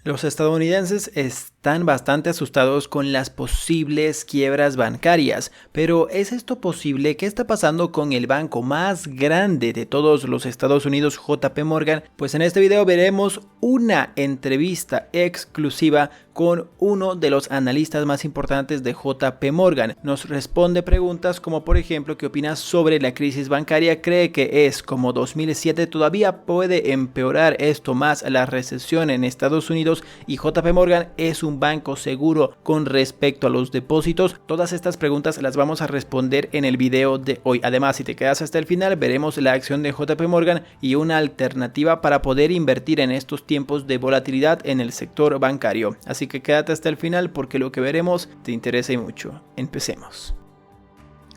Los estadounidenses están bastante asustados con las posibles quiebras bancarias, pero ¿es esto posible? ¿Qué está pasando con el banco más grande de todos los Estados Unidos, JP Morgan? Pues en este video veremos una entrevista exclusiva con uno de los analistas más importantes de JP Morgan. Nos responde preguntas como por ejemplo, ¿qué opinas sobre la crisis bancaria? ¿Cree que es como 2007? ¿Todavía puede empeorar esto más la recesión en Estados Unidos? Y JP Morgan es un banco seguro con respecto a los depósitos. Todas estas preguntas las vamos a responder en el video de hoy. Además, si te quedas hasta el final, veremos la acción de JP Morgan y una alternativa para poder invertir en estos tiempos de volatilidad en el sector bancario. Así que quédate hasta el final porque lo que veremos te interesa y mucho. Empecemos.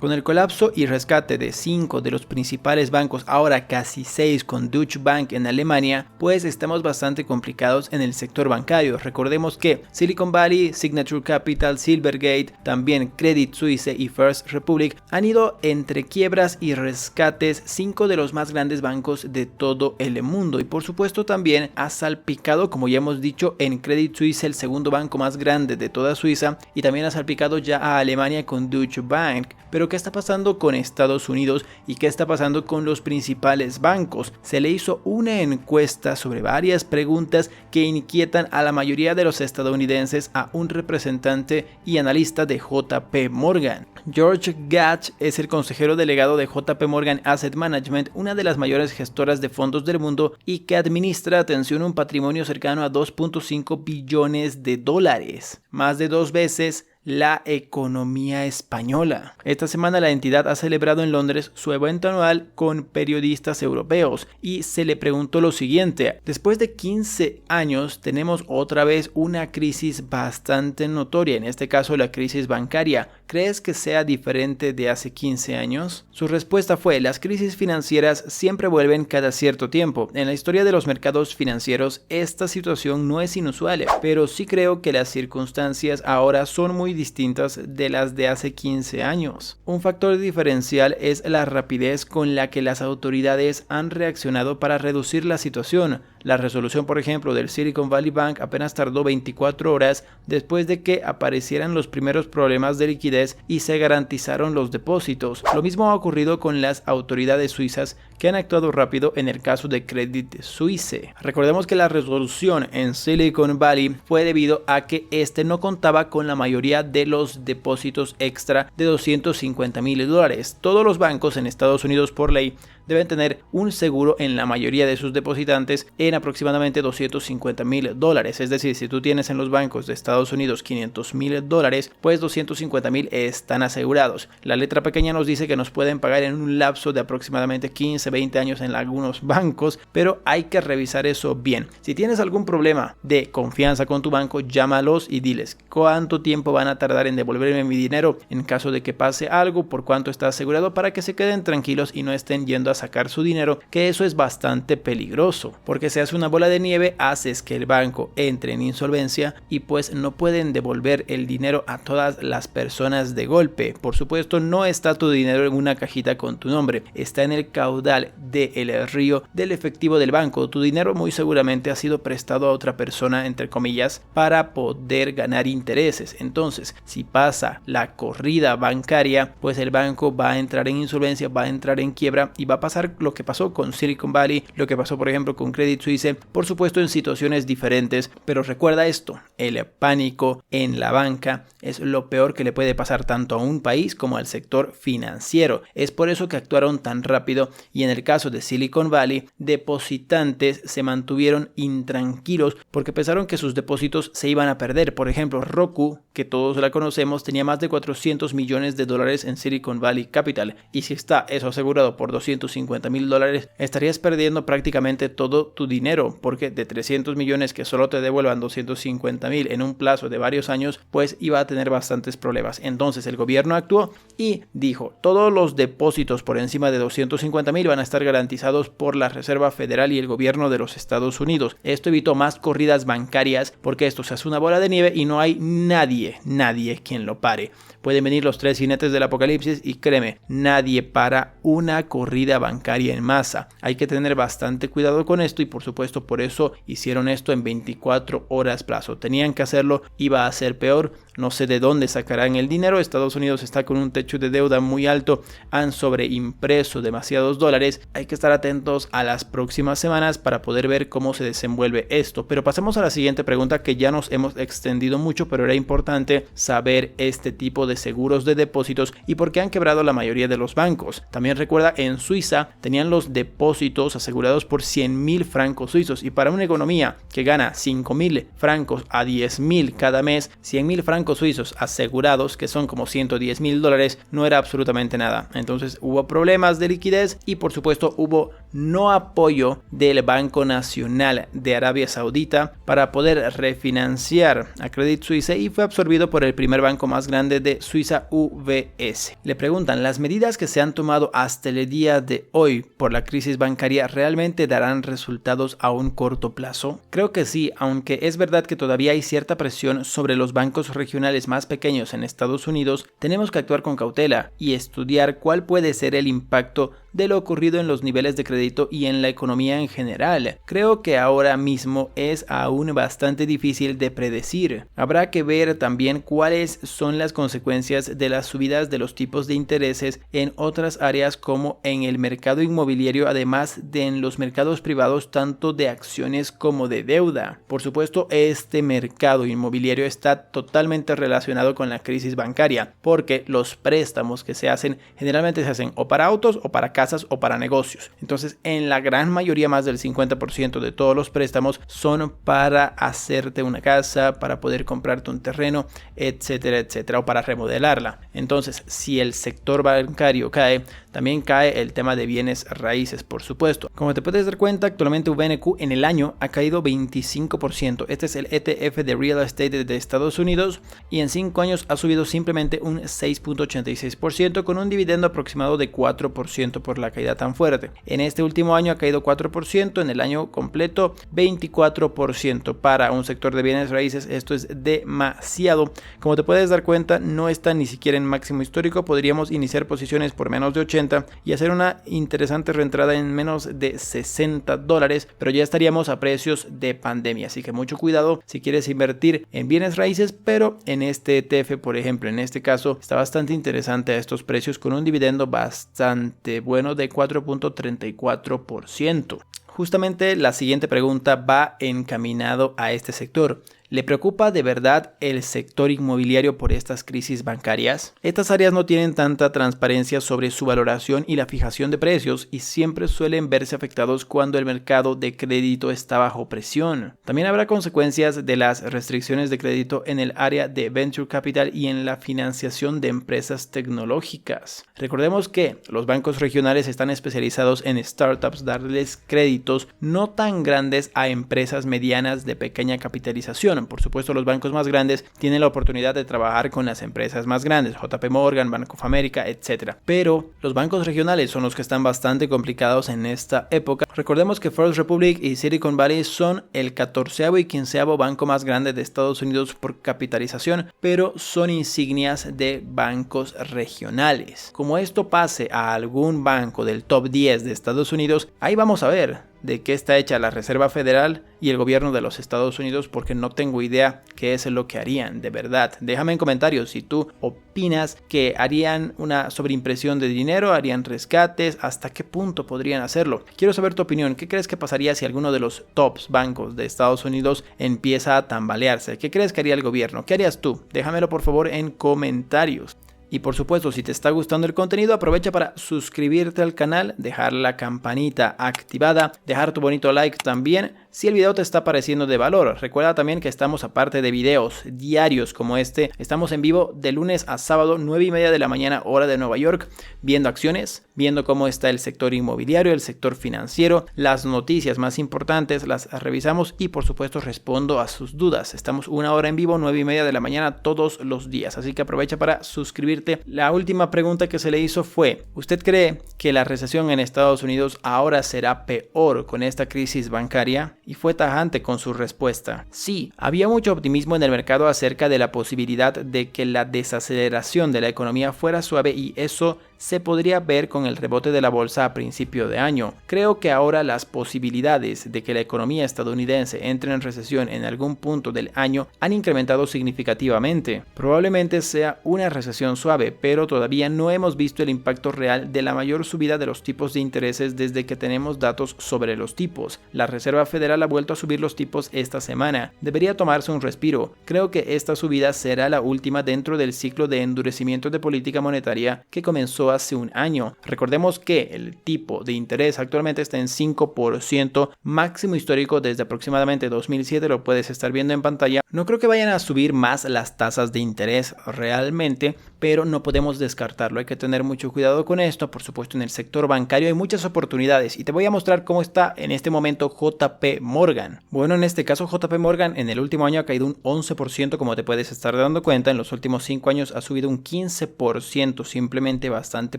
Con el colapso y rescate de 5 de los principales bancos, ahora casi 6 con Deutsche Bank en Alemania, pues estamos bastante complicados en el sector bancario. Recordemos que Silicon Valley, Signature Capital, Silvergate, también Credit Suisse y First Republic han ido entre quiebras y rescates 5 de los más grandes bancos de todo el mundo. Y por supuesto también ha salpicado, como ya hemos dicho, en Credit Suisse, el segundo banco más grande de toda Suiza, y también ha salpicado ya a Alemania con Deutsche Bank. Pero ¿qué está pasando con Estados Unidos y qué está pasando con los principales bancos? Se le hizo una encuesta sobre varias preguntas que inquietan a la mayoría de los estadounidenses a un representante y analista de JP Morgan. George Gatch es el consejero delegado de JP Morgan Asset Management, una de las mayores gestoras de fondos del mundo y que administra, atención, un patrimonio cercano a 2.5 billones de dólares, más de 2 veces la economía española. Esta semana la entidad ha celebrado en Londres su evento anual con periodistas europeos y se le preguntó lo siguiente: después de 15 años tenemos otra vez una crisis bastante notoria, en este caso la crisis bancaria. ¿Crees que sea diferente de hace 15 años? Su respuesta fue: las crisis financieras siempre vuelven cada cierto tiempo. En la historia de los mercados financieros esta situación no es inusual, pero sí creo que las circunstancias ahora son muy distintas de las de hace 15 años. Un factor diferencial es la rapidez con la que las autoridades han reaccionado para reducir la situación. La resolución, por ejemplo, del Silicon Valley Bank apenas tardó 24 horas después de que aparecieran los primeros problemas de liquidez y se garantizaron los depósitos. Lo mismo ha ocurrido con las autoridades suizas, que han actuado rápido en el caso de Credit Suisse. Recordemos que la resolución en Silicon Valley fue debido a que este no contaba con la mayoría de los depósitos extra de $250,000. Todos los bancos en Estados Unidos por ley deben tener un seguro en la mayoría de sus depositantes en aproximadamente $250,000. Es decir, si tú tienes en los bancos de Estados Unidos $500,000, pues $250,000 están asegurados. La letra pequeña nos dice que nos pueden pagar en un lapso de aproximadamente 15-20 años en algunos bancos, pero hay que revisar eso bien. Si tienes algún problema de confianza con tu banco, llámalos y diles cuánto tiempo van a tardar en devolverme mi dinero en caso de que pase algo, por cuánto está asegurado, para que se queden tranquilos y no estén yendo a sacar su dinero, que eso es bastante peligroso, porque se hace una bola de nieve, haces que el banco entre en insolvencia y pues no pueden devolver el dinero a todas las personas de golpe. Por supuesto, no está tu dinero en una cajita con tu nombre, está en el caudal del río del efectivo del banco. Tu dinero muy seguramente ha sido prestado a otra persona, entre comillas, para poder ganar intereses. Entonces, si pasa la corrida bancaria, pues el banco va a entrar en insolvencia, va a entrar en quiebra y va a pasar lo que pasó con Silicon Valley, lo que pasó por ejemplo con Credit Suisse, por supuesto en situaciones diferentes, pero recuerda esto: el pánico en la banca es lo peor que le puede pasar tanto a un país como al sector financiero. Es por eso que actuaron tan rápido, y en el caso de Silicon Valley, depositantes se mantuvieron intranquilos porque pensaron que sus depósitos se iban a perder. Por ejemplo, Roku, que todos la conocemos, tenía más de $400 millones en Silicon Valley Capital, y si está eso asegurado por $250,000, estarías perdiendo prácticamente todo tu dinero, porque de 300 millones que solo te devuelvan 250,000 en un plazo de varios años, pues iba a tener bastantes problemas. Entonces el gobierno actuó y dijo: todos los depósitos por encima de 250,000 van a estar garantizados por la Reserva Federal y el gobierno de los Estados Unidos. Esto evitó más corridas bancarias, porque esto se hace una bola de nieve y no hay nadie quien lo pare. Pueden venir los 3 jinetes del apocalipsis y créeme, nadie para una corrida bancaria en masa. Hay que tener bastante cuidado con esto y por supuesto por eso hicieron esto en 24 horas plazo. Tenían que hacerlo, iba a ser peor. No sé de dónde sacarán el dinero. Estados Unidos está con un techo de deuda muy alto, han sobreimpreso demasiados dólares. Hay que estar atentos a las próximas semanas para poder ver cómo se desenvuelve esto. Pero pasemos a la siguiente pregunta, que ya nos hemos extendido mucho, pero era importante saber este tipo de seguros de depósitos y por qué han quebrado la mayoría de los bancos. También recuerda, en Suiza tenían los depósitos asegurados por 100.000 francos suizos, y para una economía que gana 5.000 francos a 10.000 cada mes, 100.000 francos suizos asegurados, que son como 110.000 dólares, no era absolutamente nada. Entonces hubo problemas de liquidez y por supuesto hubo no apoyo del Banco Nacional de Arabia Saudita para poder refinanciar a Credit Suisse, y fue absorbido por el primer banco más grande de Suiza, UBS. Le preguntan, ¿las medidas que se han tomado hasta el día de hoy por la crisis bancaria realmente darán resultados a un corto plazo? Creo que sí, aunque es verdad que todavía hay cierta presión sobre los bancos regionales más pequeños en Estados Unidos. Tenemos que actuar con cautela y estudiar cuál puede ser el impacto de lo ocurrido en los niveles de crédito y en la economía en general. Creo que ahora mismo es aún bastante difícil de predecir. Habrá que ver también cuáles son las consecuencias de las subidas de los tipos de intereses en otras áreas como en el mercado inmobiliario, además de en los mercados privados tanto de acciones como de deuda. Por supuesto, este mercado inmobiliario está totalmente relacionado con la crisis bancaria, porque los préstamos que se hacen generalmente se hacen o para autos o para casas o para negocios. Entonces, en la gran mayoría, más del 50% de todos los préstamos son para hacerte una casa, para poder comprarte un terreno, etcétera, etcétera, o para remodelarla. Entonces, si el sector bancario cae, también cae el tema de bienes raíces, por supuesto. Como te puedes dar cuenta, actualmente VNQ en el año ha caído 25%. Este es el ETF de Real Estate de Estados Unidos y en 5 años ha subido simplemente un 6.86% con un dividendo aproximado de 4% por la caída tan fuerte. En este último año ha caído 4%, en el año completo 24%. Para un sector de bienes raíces esto es demasiado. Como te puedes dar cuenta, no está ni siquiera en máximo histórico. Podríamos iniciar posiciones por menos de 80 y hacer una interesante reentrada en menos de 60 dólares, pero ya estaríamos a precios de pandemia, así que mucho cuidado si quieres invertir en bienes raíces, pero en este ETF, por ejemplo, en este caso está bastante interesante a estos precios con un dividendo bastante bueno de 4.34%. Justamente la siguiente pregunta va encaminado a este sector. ¿Le preocupa de verdad el sector inmobiliario por estas crisis bancarias? Estas áreas no tienen tanta transparencia sobre su valoración y la fijación de precios y siempre suelen verse afectados cuando el mercado de crédito está bajo presión. También habrá consecuencias de las restricciones de crédito en el área de venture capital y en la financiación de empresas tecnológicas. Recordemos que los bancos regionales están especializados en startups, darles créditos no tan grandes a empresas medianas de pequeña capitalización. Por supuesto, los bancos más grandes tienen la oportunidad de trabajar con las empresas más grandes, JP Morgan, Bank of America, etc. Pero los bancos regionales son los que están bastante complicados en esta época. Recordemos que First Republic y Silicon Valley son el 14º y 15º banco más grande de Estados Unidos por capitalización, pero son insignias de bancos regionales. Como esto pase a algún banco del top 10 de Estados Unidos, ahí vamos a ver de qué está hecha la Reserva Federal y el gobierno de los Estados Unidos, porque no tengo idea qué es lo que harían de verdad. Déjame en comentarios si tú opinas que harían una sobreimpresión de dinero, harían rescates, hasta qué punto podrían hacerlo. Quiero saber tu opinión. ¿Qué crees que pasaría si alguno de los tops bancos de Estados Unidos empieza a tambalearse? ¿Qué crees que haría el gobierno? ¿Qué harías tú? Déjamelo por favor en comentarios. Y por supuesto, si te está gustando el contenido, aprovecha para suscribirte al canal, dejar la campanita activada, dejar tu bonito like también si el video te está pareciendo de valor. Recuerda también que estamos, aparte de videos diarios como este, estamos en vivo de lunes a sábado 9:30 de la mañana hora de Nueva York, viendo acciones, viendo cómo está el sector inmobiliario, el sector financiero, las noticias más importantes las revisamos y por supuesto respondo a sus dudas. Estamos 1 hora en vivo, 9:30 de la mañana todos los días, así que aprovecha para suscribirte. La última pregunta que se le hizo fue: ¿usted cree que la recesión en Estados Unidos ahora será peor con esta crisis bancaria? Y fue tajante con su respuesta. Sí, había mucho optimismo en el mercado acerca de la posibilidad de que la desaceleración de la economía fuera suave y eso se podría ver con el rebote de la bolsa a principio de año. Creo que ahora las posibilidades de que la economía estadounidense entre en recesión en algún punto del año han incrementado significativamente. Probablemente sea una recesión suave, pero todavía no hemos visto el impacto real de la mayor subida de los tipos de intereses desde que tenemos datos sobre los tipos. La Reserva Federal ha vuelto a subir los tipos esta semana. Debería tomarse un respiro. Creo que esta subida será la última dentro del ciclo de endurecimiento de política monetaria que comenzó hace un año. Recordemos que el tipo de interés actualmente está en 5%, máximo histórico desde aproximadamente 2007, lo puedes estar viendo en pantalla. No creo que vayan a subir más las tasas de interés realmente, pero no podemos descartarlo. Hay que tener mucho cuidado con esto. Por supuesto, en el sector bancario hay muchas oportunidades y te voy a mostrar cómo está en este momento JP Morgan. Bueno, en este caso JP Morgan en el último año ha caído un 11%, como te puedes estar dando cuenta. En los últimos 5 años ha subido un 15%, simplemente bastante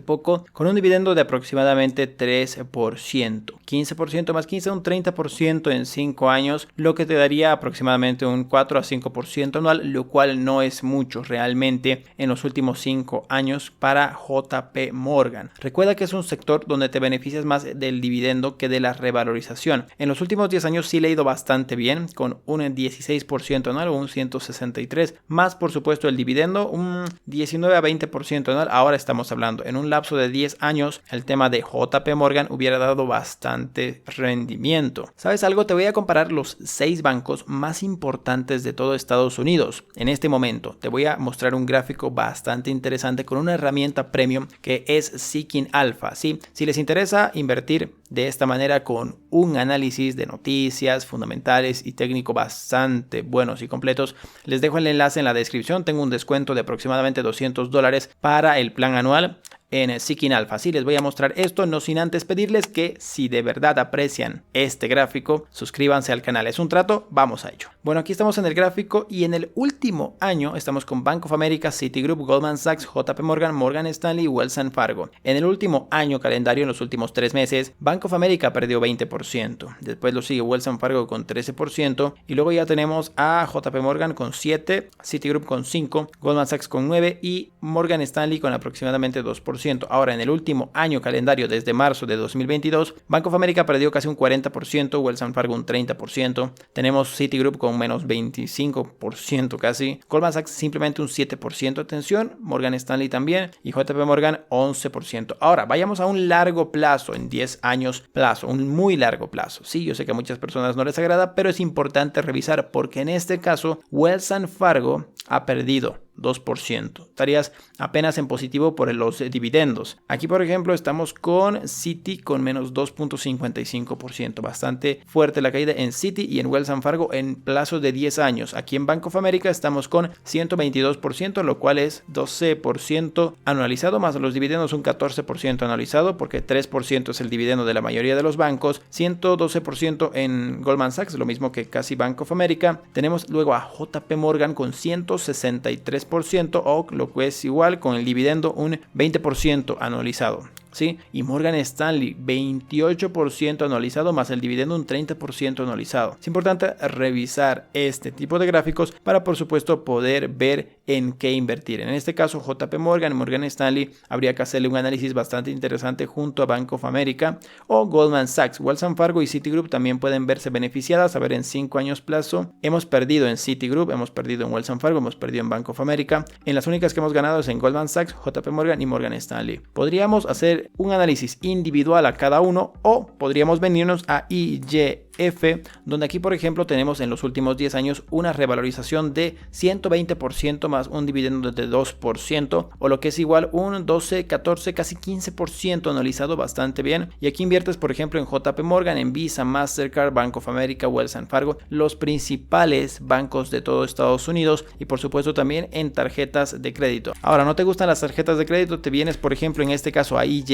poco, con un dividendo de aproximadamente 3%. 15% más 15, un 30% en 5 años, lo que te daría aproximadamente un 4 a 5% anual, lo cual no es mucho realmente en los últimos 5 años para JP Morgan. Recuerda que es un sector donde te beneficias más del dividendo que de la revalorización. En los últimos 10 años sí le ha ido bastante bien, con un 16% anual o un 163, más por supuesto el dividendo, un 19 a 20% anual. Ahora estamos hablando en un lapso de 10 años, el tema de JP Morgan hubiera dado bastante rendimiento. ¿Sabes algo? Te voy a comparar los 6 bancos más importantes de todo Estados Unidos. En este momento te voy a mostrar un gráfico bastante interesante con una herramienta premium que es Seeking Alpha. ¿Sí? Si les interesa invertir de esta manera con un análisis de noticias fundamentales y técnico bastante buenos y completos, les dejo el enlace en la descripción. Tengo un descuento de aproximadamente $200 para el plan anual en Seeking Alpha. Sí, les voy a mostrar esto, no sin antes pedirles que si de verdad aprecian este gráfico, suscríbanse al canal. Es un trato, vamos a ello. Bueno, aquí estamos en el gráfico y en el último año estamos con Bank of America, Citigroup, Goldman Sachs, JP Morgan, Morgan Stanley y Wells Fargo. En el último año calendario, en los últimos 3 meses, Bank of America perdió 20%. Después lo sigue Wells Fargo con 13% y luego ya tenemos a JP Morgan con 7%, Citigroup con 5%, Goldman Sachs con 9% y Morgan Stanley con aproximadamente 2%. Ahora, en el último año calendario, desde marzo de 2022, Bank of America perdió casi un 40%, Wells Fargo un 30%, tenemos Citigroup con menos 25% casi, Goldman Sachs simplemente un 7%, atención, Morgan Stanley también y JP Morgan 11%. Ahora, vayamos a un largo plazo, en 10 años plazo, un muy largo plazo. Sí, yo sé que a muchas personas no les agrada, pero es importante revisar porque en este caso, Wells Fargo ha perdido 2%. Estarías apenas en positivo por los dividendos. Aquí, por ejemplo, estamos con Citi con menos 2.55%. Bastante fuerte la caída en Citi y en Wells Fargo en plazo de 10 años. Aquí en Bank of America estamos con 122%, lo cual es 12% anualizado, más los dividendos un 14% anualizado, porque 3% es el dividendo de la mayoría de los bancos. 112% en Goldman Sachs, lo mismo que casi Bank of America. Tenemos luego a JP Morgan con 163%, o lo que es igual con el dividendo un 20% anualizado. ¿Sí? Y Morgan Stanley 28% anualizado más el dividendo un 30% anualizado. Es importante revisar este tipo de gráficos para por supuesto poder ver en qué invertir. En este caso JP Morgan y Morgan Stanley habría que hacerle un análisis bastante interesante junto a Bank of America o Goldman Sachs. Wells Fargo y Citigroup también pueden verse beneficiadas. A ver, en 5 años plazo hemos perdido en Citigroup, hemos perdido en Wells Fargo, hemos perdido en Bank of America. En las únicas que hemos ganado es en Goldman Sachs, JP Morgan y Morgan Stanley. Podríamos hacer un análisis individual a cada uno o podríamos venirnos a IGF, donde aquí por ejemplo tenemos en los últimos 10 años una revalorización de 120% más un dividendo de 2% o lo que es igual un 12, 14, casi 15% anualizado, bastante bien. Y aquí inviertes por ejemplo en JP Morgan, en Visa, Mastercard, Bank of America, Wells Fargo, los principales bancos de todo Estados Unidos y por supuesto también en tarjetas de crédito. Ahora, ¿no te gustan las tarjetas de crédito? Te vienes por ejemplo en este caso a IGF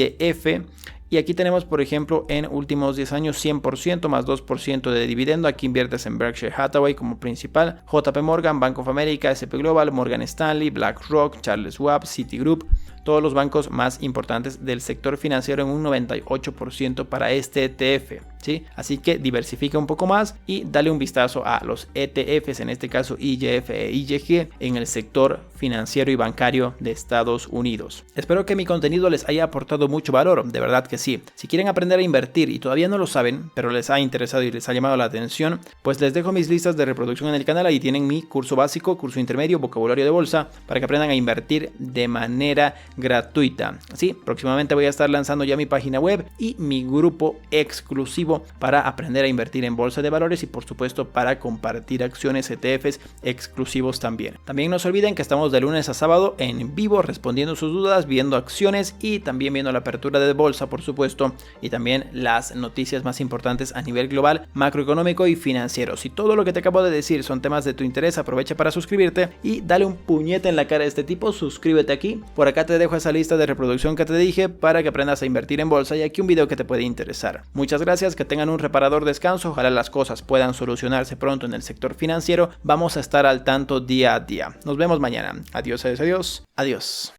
y aquí tenemos por ejemplo en últimos 10 años 100% más 2% de dividendo. Aquí inviertes en Berkshire Hathaway como principal, JP Morgan, Bank of America, SP Global, Morgan Stanley, BlackRock, Charles Schwab, Citigroup, todos los bancos más importantes del sector financiero en un 98% para este ETF. ¿sí? Así que diversifica un poco más y dale un vistazo a los ETFs, en este caso IGF e IGG, en el sector financiero y bancario de Estados Unidos. Espero que mi contenido les haya aportado mucho valor, de verdad que sí. Si quieren aprender a invertir y todavía no lo saben, pero les ha interesado y les ha llamado la atención, pues les dejo mis listas de reproducción en el canal. Ahí tienen mi curso básico, curso intermedio, vocabulario de bolsa, para que aprendan a invertir de manera gratuita. Sí, próximamente voy a estar lanzando ya mi página web y mi grupo exclusivo para aprender a invertir en bolsa de valores y por supuesto para compartir acciones, ETFs exclusivos también. También no se olviden que estamos de lunes a sábado en vivo respondiendo sus dudas, viendo acciones y también viendo la apertura de bolsa, por supuesto, y también las noticias más importantes a nivel global, macroeconómico y financiero. Si todo lo que te acabo de decir son temas de tu interés, aprovecha para suscribirte y dale un puñete en la cara a este tipo. Suscríbete aquí. Por acá te dejo esa lista de reproducción que te dije para que aprendas a invertir en bolsa y aquí un video que te puede interesar. Muchas gracias, que tengan un reparador descanso. Ojalá las cosas puedan solucionarse pronto en el sector financiero. Vamos a estar al tanto día a día. Nos vemos mañana. Adiós, adiós, adiós. Adiós.